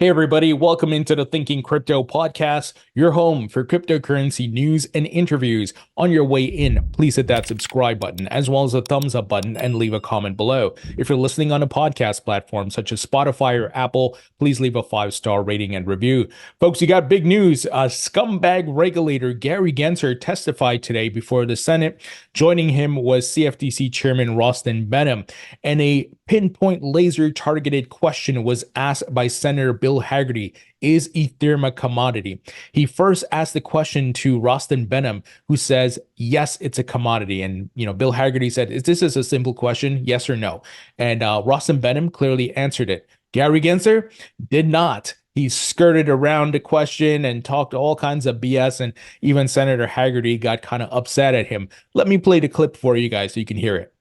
Hey, everybody, welcome into the Thinking Crypto podcast, your home for cryptocurrency news and interviews. On your way in, please hit that subscribe button as well as the thumbs up button and leave a comment below. If you're listening on a podcast platform such as Spotify or Apple, please leave a 5-star rating and review. Folks, you got big news. Scumbag regulator Gary Gensler testified today before the Senate. Joining him was CFTC Chairman Rostin Behnam, and a pinpoint laser targeted question was asked by Senator Bill Hagerty. Is Ethereum a commodity? He first asked the question to Rostin Behnam, who says, yes, it's a commodity. And, Bill Hagerty said, is this a simple question? Yes or no? And Rostin Behnam clearly answered it. Gary Gensler did not. He skirted around the question and talked all kinds of BS, and even Senator Hagerty got kind of upset at him. Let me play the clip for you guys so you can hear it.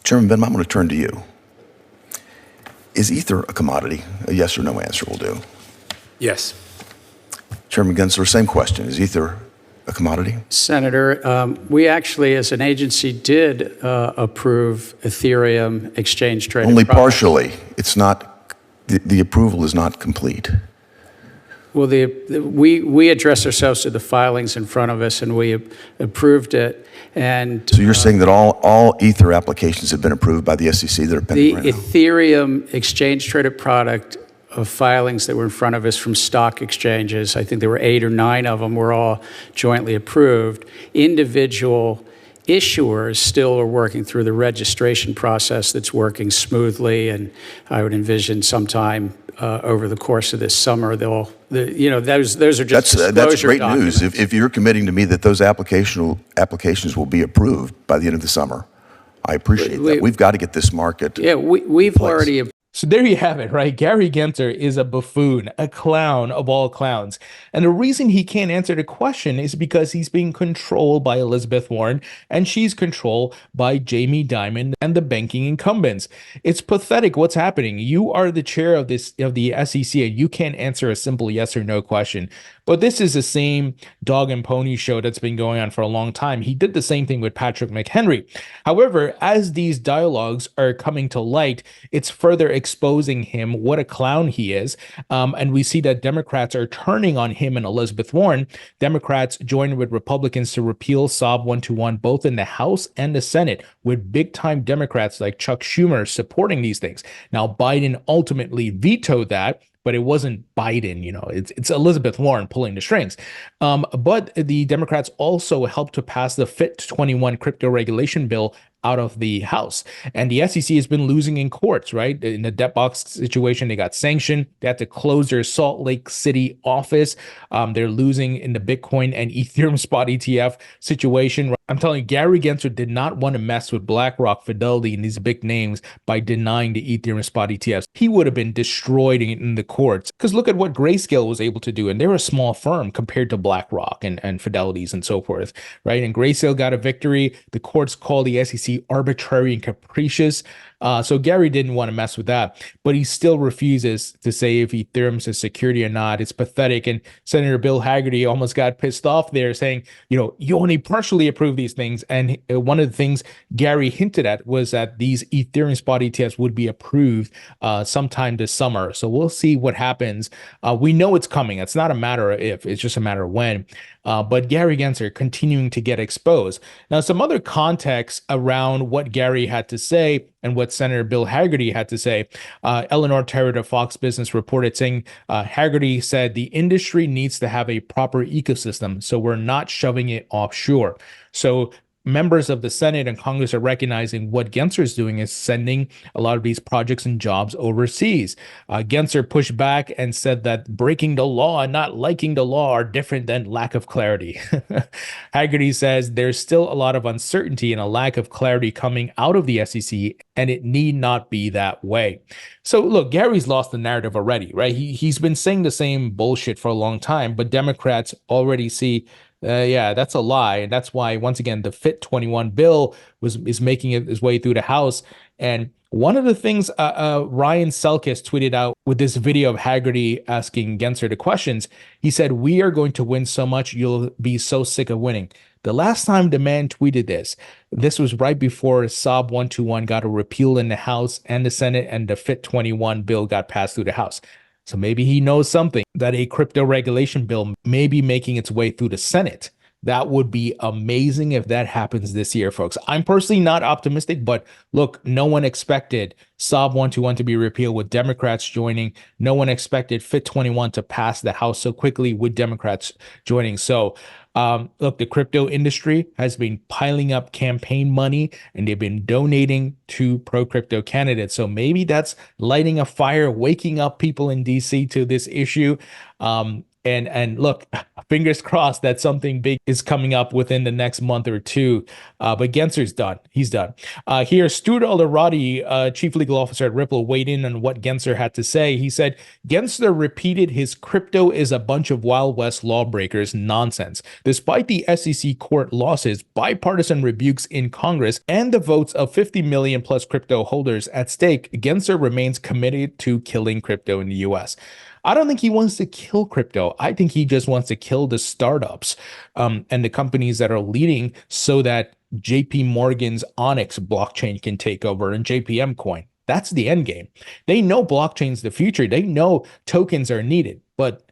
Chairman Behnam, I'm going to turn to you. Is Ether a commodity? A yes or no answer will do. Yes. Chairman Gensler, same question. Is Ether a commodity? Senator, we actually, as an agency, did approve Ethereum exchange traded Only products. partially. It's not, the approval is not complete. Well, we address ourselves to the filings in front of us, and we approved it. And so you're saying that all Ether applications have been approved by the SEC that are pending right now? The Ethereum exchange traded product of filings that were in front of us from stock exchanges, I think there were 8 or 9 of them, were all jointly approved. Individual issuers still are working through the registration process that's working smoothly, and I would envision sometime over the course of this summer, those are just disclosure that's great documents. news. If you're committing to me that those applications will be approved by the end of the summer, I appreciate that. We've got to get this market. Yeah, we've already. So there you have it, right? Gary Gensler is a buffoon, a clown of all clowns. And the reason he can't answer the question is because he's being controlled by Elizabeth Warren, and she's controlled by Jamie Dimon and the banking incumbents. It's pathetic what's happening. You are the chair of the SEC, and you can't answer a simple yes or no question. But this is the same dog and pony show that's been going on for a long time. He did the same thing with Patrick McHenry. However, as these dialogues are coming to light, it's further exposing him what a clown he is. And we see that Democrats are turning on him and Elizabeth Warren. Democrats joined with Republicans to repeal SOB 121 both in the House and the Senate, with big-time Democrats like Chuck Schumer supporting these things. Now, Biden ultimately vetoed that, but it wasn't Biden, it's Elizabeth Warren pulling the strings. But the Democrats also helped to pass the FIT21 crypto regulation bill out of the House. And the SEC has been losing in courts, right? In the debt box situation, they got sanctioned. They had to close their Salt Lake City office. They're losing in the Bitcoin and Ethereum spot ETF situation. I'm telling you, Gary Gensler did not want to mess with BlackRock, Fidelity, and these big names by denying the Ethereum spot ETFs. He would have been destroyed in the courts. Because look at what Grayscale was able to do. And they're a small firm compared to BlackRock and Fidelities and so forth, right? And Grayscale got a victory. The courts called the SEC arbitrary and capricious. So Gary didn't want to mess with that, but he still refuses to say if Ethereum's a security or not. It's pathetic. And Senator Bill Hagerty almost got pissed off there, saying, you only partially approve these things. And one of the things Gary hinted at was that these Ethereum spot ETFs would be approved sometime this summer. So we'll see what happens. We know it's coming. It's not a matter of if, it's just a matter of when. But Gary Gensler continuing to get exposed. Now, some other context around what Gary had to say and what Senator Bill Hagerty had to say. Eleanor Terrett of Fox Business reported saying, Hagerty said the industry needs to have a proper ecosystem, so we're not shoving it offshore. So members of the Senate and Congress are recognizing what Gensler is doing is sending a lot of these projects and jobs overseas. Gensler pushed back and said that breaking the law and not liking the law are different than lack of clarity. Hagerty says there's still a lot of uncertainty and a lack of clarity coming out of the SEC, and it need not be that way. So look, Gary's lost the narrative already, right? He's been saying the same bullshit for a long time, but Democrats already see yeah, that's a lie. And that's why, once again, the FIT21 bill is making its way through the House. And one of the things Ryan Selkis tweeted out with this video of Hagerty asking Gensler the questions, he said, "We are going to win so much, you'll be so sick of winning." The last time the man tweeted this was right before SOB 121 got a repeal in the House and the Senate, and the FIT21 bill got passed through the House. So maybe he knows something that a crypto regulation bill may be making its way through the Senate. That would be amazing if that happens this year, folks. I'm personally not optimistic, but look, no one expected SOB 121 to be repealed with Democrats joining. No one expected FIT 21 to pass the House so quickly with Democrats joining. So, look, the crypto industry has been piling up campaign money and they've been donating to pro-crypto candidates. So maybe that's lighting a fire, waking up people in DC to this issue. And look, fingers crossed that something big is coming up within the next month or two. But Gensler's done. He's done. Here, Stuart Alderati, Chief Legal Officer at Ripple, weighed in on what Gensler had to say. He said, Gensler repeated his crypto is a bunch of Wild West lawbreakers nonsense. Despite the SEC court losses, bipartisan rebukes in Congress, and the votes of 50 million plus crypto holders at stake, Gensler remains committed to killing crypto in the US. I don't think he wants to kill crypto. I think he just wants to kill the startups and the companies that are leading so that JP Morgan's Onyx blockchain can take over and JPM coin. That's the end game. They know blockchain's the future. They know tokens are needed. But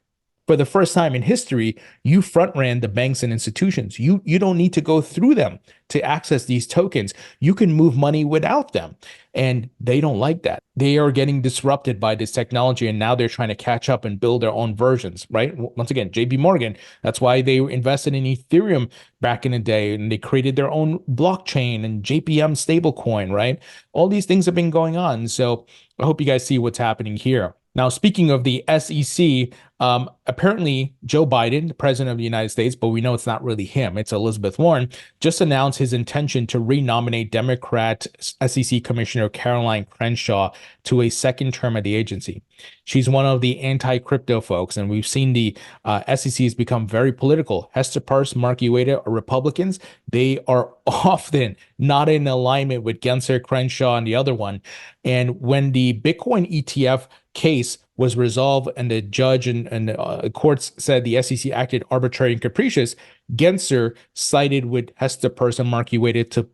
for the first time in history, you front ran the banks and institutions. You don't need to go through them to access these tokens. You can move money without them. And they don't like that. They are getting disrupted by this technology, and now they're trying to catch up and build their own versions, right? Once again, JP Morgan, that's why they invested in Ethereum back in the day, and they created their own blockchain and JPM stablecoin, right? All these things have been going on. So I hope you guys see what's happening here. Now, speaking of the SEC, apparently Joe Biden, the president of the United States, but we know it's not really him, it's Elizabeth Warren, just announced his intention to renominate Democrat SEC Commissioner Caroline Crenshaw to a second term at the agency. She's one of the anti-crypto folks, and we've seen the SEC has become very political. Hester Peirce, Mark Ueda are Republicans. They are often not in alignment with Gensler, Crenshaw, and the other one. And when the Bitcoin ETF case was resolved and the judge and courts said the SEC acted arbitrary and capricious, Gensler sided with Hester Peirce and Mark Ueda to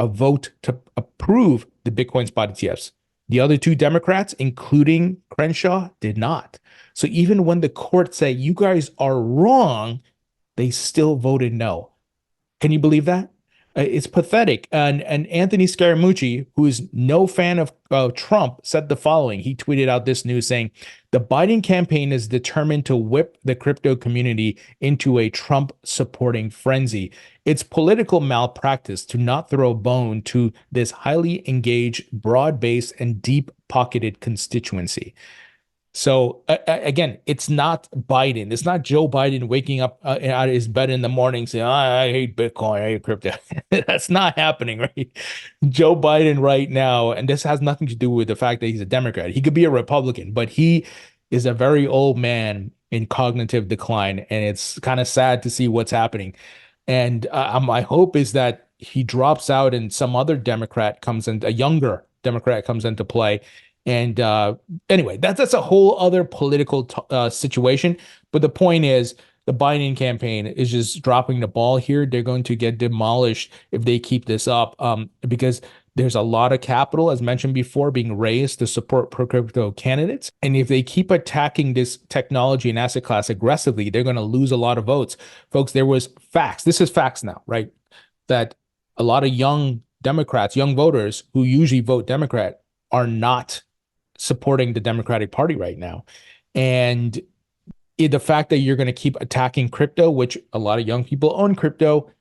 vote to approve the Bitcoin spot ETFs. The other two Democrats, including Crenshaw, did not. So even when the court said, you guys are wrong, they still voted no. Can you believe that? It's pathetic. And Anthony Scaramucci, who is no fan of Trump, said the following. He tweeted out this news saying, the Biden campaign is determined to whip the crypto community into a Trump supporting frenzy. It's political malpractice to not throw a bone to this highly engaged, broad-based, and deep-pocketed constituency. So again, it's not Biden. It's not Joe Biden waking up out of his bed in the morning saying, I hate Bitcoin, I hate crypto. That's not happening, right? Joe Biden right now, and this has nothing to do with the fact that he's a Democrat. He could be a Republican, but he is a very old man in cognitive decline, and it's kind of sad to see what's happening. And my hope is that he drops out and some other Democrat comes in, a younger Democrat comes into play. And anyway, that's a whole other political situation. But the point is, the Biden campaign is just dropping the ball here. They're going to get demolished if they keep this up because there's a lot of capital, as mentioned before, being raised to support pro-crypto candidates. And if they keep attacking this technology and asset class aggressively, they're going to lose a lot of votes. Folks, there was facts. This is facts now, right? That a lot of young Democrats, young voters who usually vote Democrat are not supporting the Democratic Party right now. And the fact that you're going to keep attacking crypto, which a lot of young people own crypto,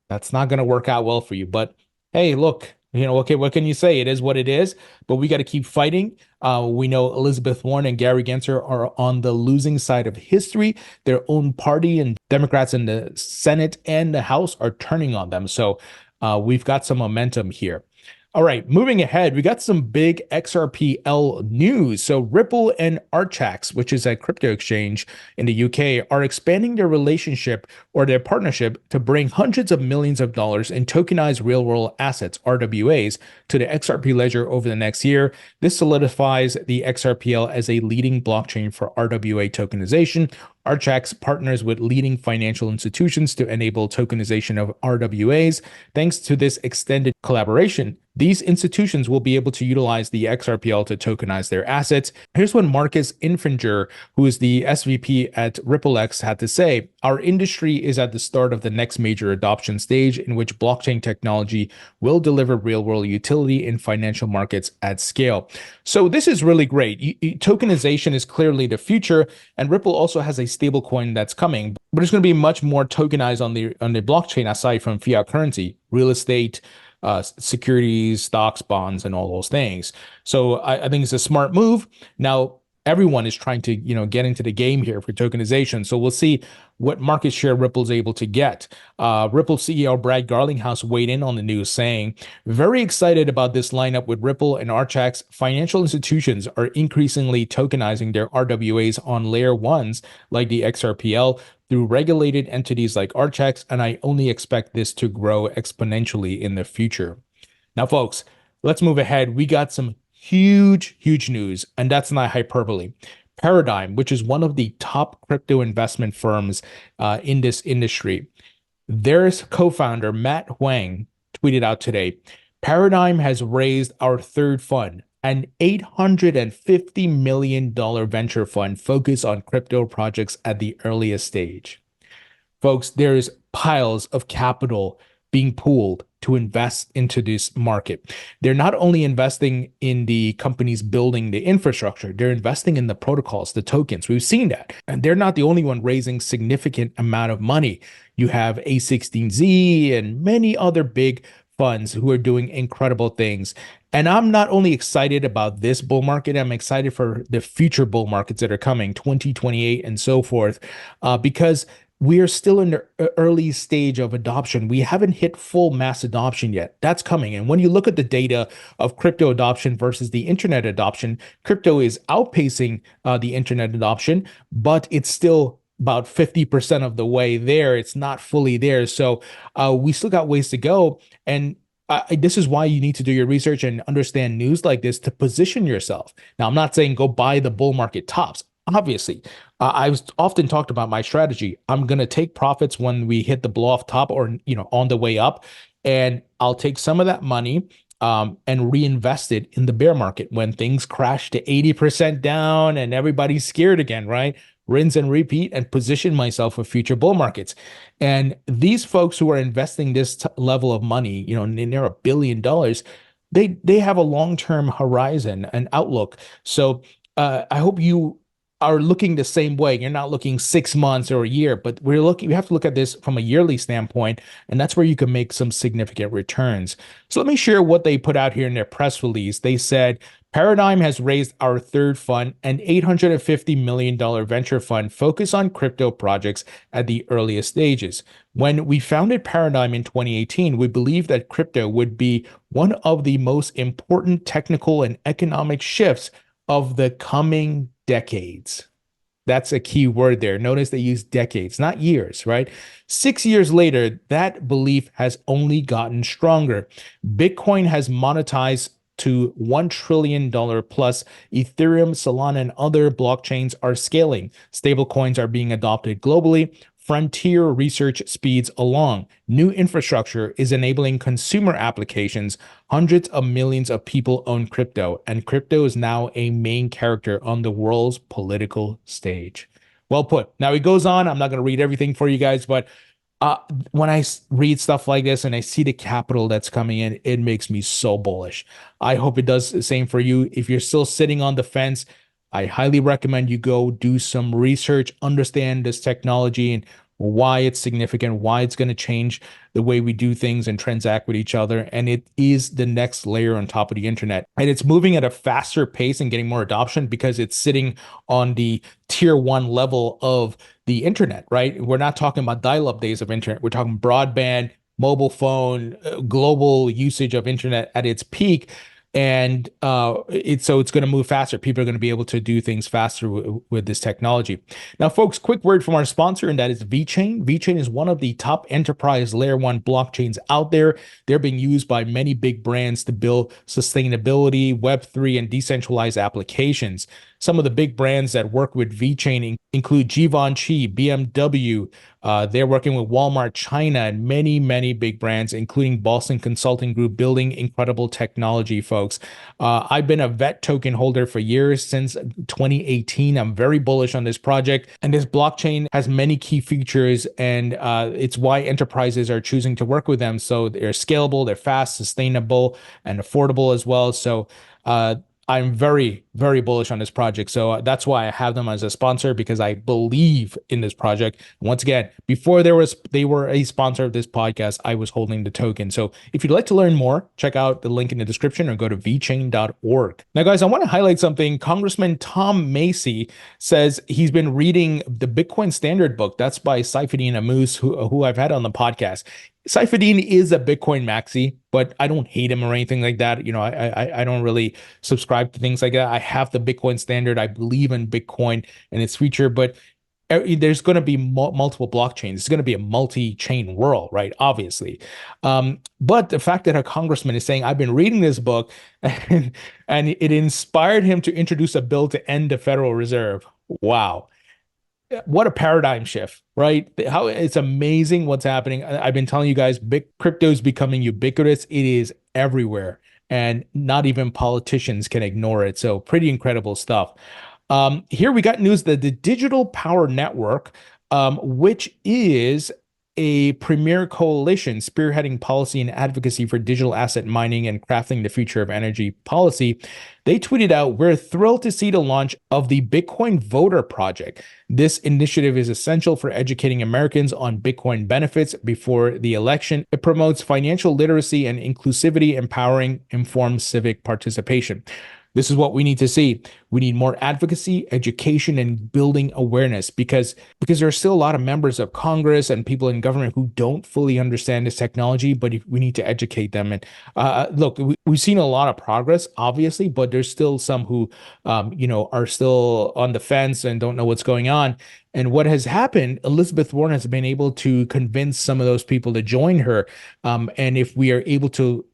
that's not going to work out well for you. But hey, look, okay, what can you say? It is what it is, but we got to keep fighting. We know Elizabeth Warren and Gary Gensler are on the losing side of history. Their own party and Democrats in the Senate and the House are turning on them. So we've got some momentum here. All right, moving ahead, we got some big XRPL news. So Ripple and Archax, which is a crypto exchange in the UK, are expanding their relationship or their partnership to bring hundreds of millions of dollars in tokenized real-world assets, RWAs, to the XRP Ledger over the next year. This solidifies the XRPL as a leading blockchain for RWA tokenization. Archax partners with leading financial institutions to enable tokenization of RWAs. Thanks to this extended collaboration, these institutions will be able to utilize the XRPL to tokenize their assets. Here's what Marcus Infinger, who is the SVP at RippleX, had to say. Our industry is at the start of the next major adoption stage in which blockchain technology will deliver real-world utility in financial markets at scale. So this is really great. Tokenization is clearly the future, and Ripple also has a stablecoin that's coming, but it's going to be much more tokenized on the blockchain aside from fiat currency, real estate, securities, stocks, bonds, and all those things. So I think it's a smart move. Now, everyone is trying to, get into the game here for tokenization. So we'll see what market share Ripple's able to get. Ripple CEO Brad Garlinghouse weighed in on the news saying, very excited about this lineup with Ripple and Archax. Financial institutions are increasingly tokenizing their RWAs on layer ones like the XRPL through regulated entities like Archax, and I only expect this to grow exponentially in the future. Now, folks, let's move ahead. We got some huge news, and that's not hyperbole. Paradigm, which is one of the top crypto investment firms in this industry, their co-founder, Matt Huang, tweeted out today, Paradigm has raised our third fund, an $850 million venture fund focused on crypto projects at the earliest stage. Folks, there's piles of capital being pooled to invest into this market. They're not only investing in the companies building the infrastructure, they're investing in the protocols, the tokens. We've seen that. And they're not the only one raising significant amount of money. You have A16Z and many other big funds who are doing incredible things. And I'm not only excited about this bull market, I'm excited for the future bull markets that are coming, 2028 and so forth, because we are still in the early stage of adoption. We haven't hit full mass adoption yet. That's coming. And when you look at the data of crypto adoption versus the internet adoption, crypto is outpacing the internet adoption, but it's still about 50% of the way there. It's not fully there. So we still got ways to go. And this is why you need to do your research and understand news like this to position yourself. Now, I'm not saying go buy the bull market tops. Obviously, I've often talked about my strategy. I'm going to take profits when we hit the blow off top or, on the way up, and I'll take some of that money and reinvest it in the bear market when things crash to 80% down and everybody's scared again, right? Rinse and repeat and position myself for future bull markets. And these folks who are investing this level of money, near $1 billion, they have a long-term horizon and outlook. So I hope you are looking the same way. You're not looking 6 months or a year, but we have to look at this from a yearly standpoint, and that's where you can make some significant returns. So let me share what they put out here in their press release. They said, Paradigm has raised our third fund, an $850 million venture fund focused on crypto projects at the earliest stages. When we founded Paradigm in 2018, we believed that crypto would be one of the most important technical and economic shifts of the coming decades. That's a key word there. Notice they use decades, not years, right? 6 years later, that belief has only gotten stronger. Bitcoin has monetized to $1 trillion plus. Ethereum, Solana, and other blockchains are scaling. Stablecoins are being adopted globally. Frontier research speeds along. New infrastructure is enabling consumer applications. Hundreds of millions of people own crypto, and crypto is now a main character on the world's political stage. Well put. Now he goes on. I'm not going to read everything for you guys, but when I read stuff like this and I see the capital that's coming in, it makes me so bullish. I hope it does the same for you. If you're still sitting on the fence, I highly recommend you go do some research, understand this technology and why it's significant, why it's going to change the way we do things and transact with each other. And it is the next layer on top of the internet. And it's moving at a faster pace and getting more adoption because it's sitting on the tier 1 level of the internet, right? We're not talking about dial-up days of internet. We're talking broadband, mobile phone, global usage of internet at its peak. And it's going to move faster. People are going to be able to do things faster with this technology. Now, folks, quick word from our sponsor, and that is VeChain. VeChain is one of the top enterprise layer 1 blockchains out there. They're being used by many big brands to build sustainability, Web3, and decentralized applications. Some of the big brands that work with VeChain include Givenchy, BMW. They're working with Walmart China and many, many big brands, including Boston Consulting Group, building incredible technology, folks. I've been a VET token holder for years, since 2018. I'm very bullish on this project, and this blockchain has many key features, and it's why enterprises are choosing to work with them. So they're scalable, they're fast, sustainable, and affordable as well. So I'm very, very bullish on this project. So that's why I have them as a sponsor, because I believe in this project. Once again, before they were a sponsor of this podcast, I was holding the token. So if you'd like to learn more, check out the link in the description or go to vchain.org. Now, guys, I want to highlight something. Congressman Tom Macy says he's been reading the Bitcoin Standard book. That's by Saifedean Ammous, who I've had on the podcast. Saifedean is a Bitcoin maxi, but I don't hate him or anything like that. You know, I don't really subscribe to things like that. I have the Bitcoin Standard. I believe in Bitcoin and its future, but there's going to be multiple blockchains. It's going to be a multi-chain world, right? Obviously. But the fact that a congressman is saying, I've been reading this book and it inspired him to introduce a bill to end the Federal Reserve. Wow. What a paradigm shift, right? How it's amazing what's happening. I've been telling you guys, big crypto is becoming ubiquitous. It is everywhere, and not even politicians can ignore it. So pretty incredible stuff. Here we got news that the Digital Power Network, which is a premier coalition spearheading policy and advocacy for digital asset mining and crafting the future of energy policy, they tweeted out, "We're thrilled to see the launch of the Bitcoin Voter Project. This initiative is essential for educating Americans on Bitcoin benefits before the election. It promotes financial literacy and inclusivity, empowering informed civic participation." This is what we need to see. We need more advocacy, education, and building awareness, because there are still a lot of members of Congress and people in government who don't fully understand this technology, but we need to educate them. And look, we've seen a lot of progress, obviously, but there's still some who, are still on the fence and don't know what's going on. And what has happened, Elizabeth Warren has been able to convince some of those people to join her. And if we are able to,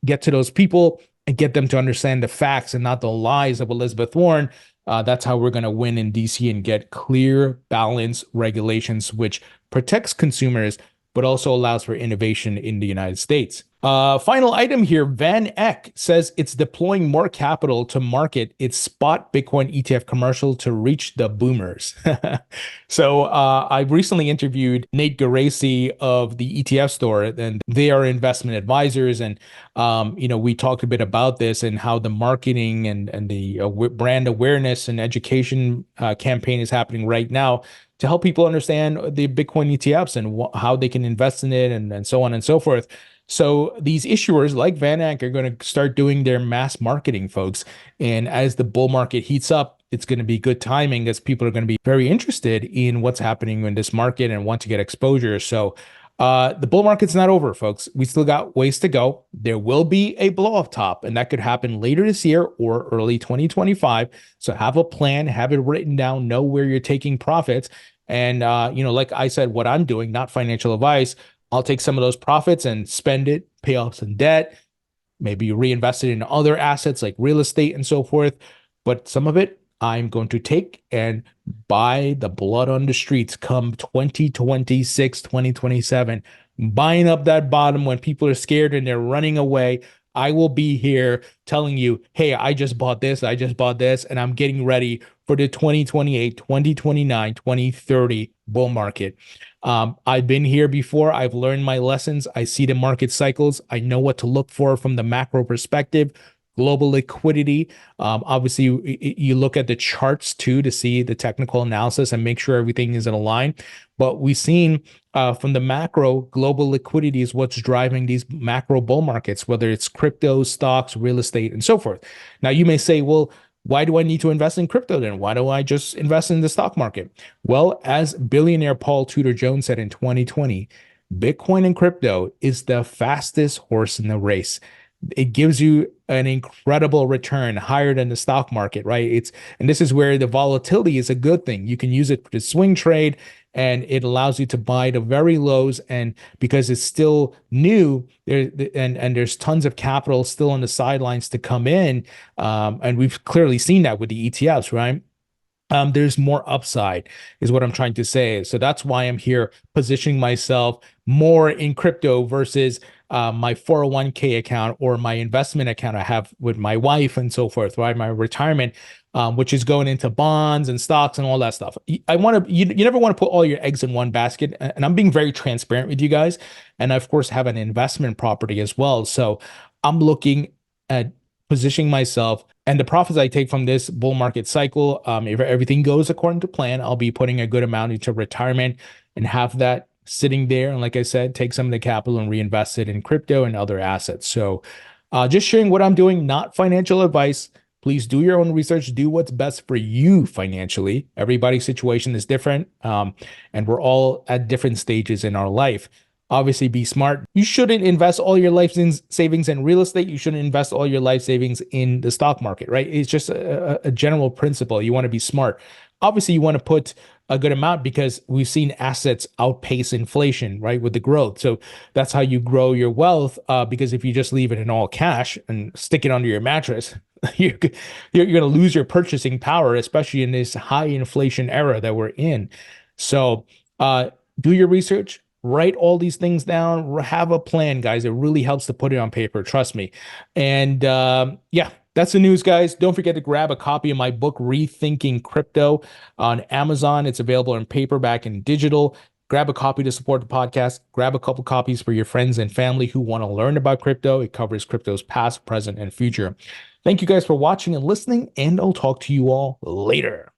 get to those people and get them to understand the facts and not the lies of Elizabeth Warren, that's how we're going to win in DC and get clear, balanced regulations, which protects consumers, but also allows for innovation in the United States. Final item here, VanEck says it's deploying more capital to market its spot Bitcoin ETF commercial to reach the boomers. So I recently interviewed Nate Geraci of the ETF store, and they are investment advisors. And, we talked a bit about this and how the marketing and the brand awareness and education campaign is happening right now to help people understand the Bitcoin ETFs and how they can invest in it and so on and so forth. So these issuers like VanEck are going to start doing their mass marketing, folks. And as the bull market heats up, it's going to be good timing, as people are going to be very interested in what's happening in this market and want to get exposure. So the bull market's not over, folks. We still got ways to go. There will be a blow off top, and that could happen later this year or early 2025. So have a plan, have it written down, know where you're taking profits. And, like I said, what I'm doing, not financial advice, I'll take some of those profits and spend it, pay off some debt, maybe reinvest it in other assets like real estate and so forth. But some of it I'm going to take and buy the blood on the streets come 2026, 2027, buying up that bottom when people are scared and they're running away. I will be here telling you, hey, I just bought this, and I'm getting ready for the 2028, 2029, 2030 bull market. I've been here before. I've learned my lessons. I see the market cycles. I know what to look for from the macro perspective. Global liquidity. Obviously, you look at the charts too to see the technical analysis and make sure everything is in line. But we've seen from the macro, global liquidity is what's driving these macro bull markets, whether it's crypto, stocks, real estate, and so forth. Now, you may say, well, why do I need to invest in crypto then? Why don't I just invest in the stock market? Well, as billionaire Paul Tudor Jones said in 2020, Bitcoin and crypto is the fastest horse in the race. It gives you an incredible return, higher than the stock market, right? And this is where the volatility is a good thing. You can use it to swing trade, and it allows you to buy the very lows. And because it's still new, and there's tons of capital still on the sidelines to come in, and we've clearly seen that with the ETFs, right? There's more upside, is what I'm trying to say. So that's why I'm here positioning myself more in crypto versus my 401k account or my investment account I have with my wife and so forth, right? My retirement, which is going into bonds and stocks and all that stuff. I want to, you never want to put all your eggs in one basket. And I'm being very transparent with you guys. And I, of course, have an investment property as well. So I'm looking at positioning myself, and the profits I take from this bull market cycle, if everything goes according to plan, I'll be putting a good amount into retirement and have that sitting there. And like I said, take some of the capital and reinvest it in crypto and other assets. So just sharing what I'm doing, not financial advice. Please do your own research, do what's best for you financially. Everybody's situation is different, and we're all at different stages in our life. Obviously, be smart. You shouldn't invest all your life savings in real estate. You shouldn't invest all your life savings in the stock market, right? It's just a general principle. You want to be smart. Obviously, you want to put a good amount because we've seen assets outpace inflation, right, with the growth. So that's how you grow your wealth, because if you just leave it in all cash and stick it under your mattress, you're going to lose your purchasing power, especially in this high inflation era that we're in. So do your research. Write all these things down, have a plan, guys. It really helps to put it on paper, trust me. And yeah, that's the news, guys. Don't forget to grab a copy of my book, Rethinking Crypto, on Amazon. It's available in paperback and digital. Grab a copy to support the podcast. Grab a couple copies for your friends and family who want to learn about crypto. It covers crypto's past, present, and future. Thank you guys for watching and listening, and I'll talk to you all later.